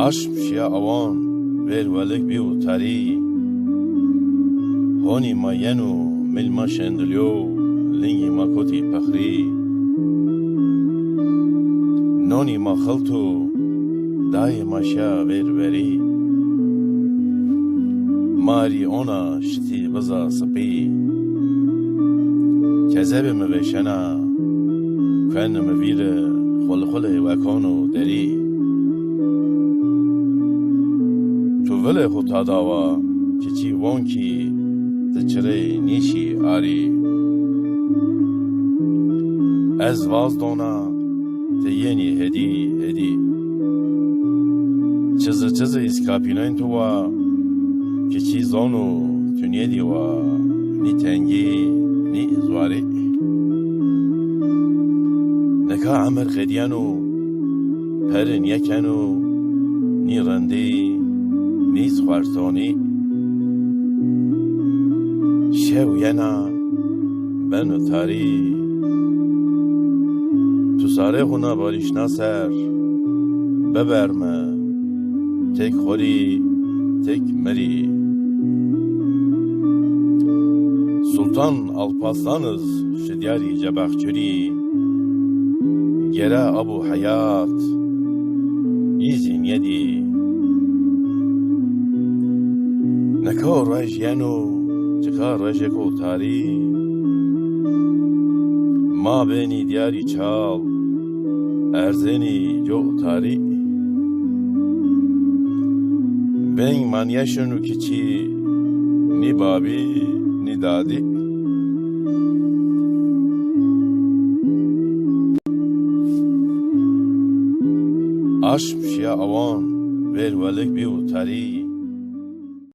Aşk şia avan vervelik bi utari Honi mayenu milma şendilyo lingi makoti pakhri Noni ma khaltu dai maşa ververi Mari ona şti baza sapi Kezebim veşena Kvennim vire خلخله وکانو دری تو وله خود داوا که چی وانکی تچره نیشی آری از واز دونا تیینی هدی چز اسکاپینین تو وا که چی زانو تونیدی وا نی تنگی نی زواری نکا عمر خدیانو پرن یکنو نی رندی نیز خوارتانی شو ینا بنو تاری تو ساره خونا باریشنا سر ببرمه تک خوری تک مری سلطان الپاسلانız شدیاری جبخچری گره ابو حیات ایزین یدی نکا رجینو چکا رجکو تاری ما بینی دیاری چال ارزنی جو تاری بین منیشنو کچی نی بابی نی دادی Aşk şia avan vervelik bi utari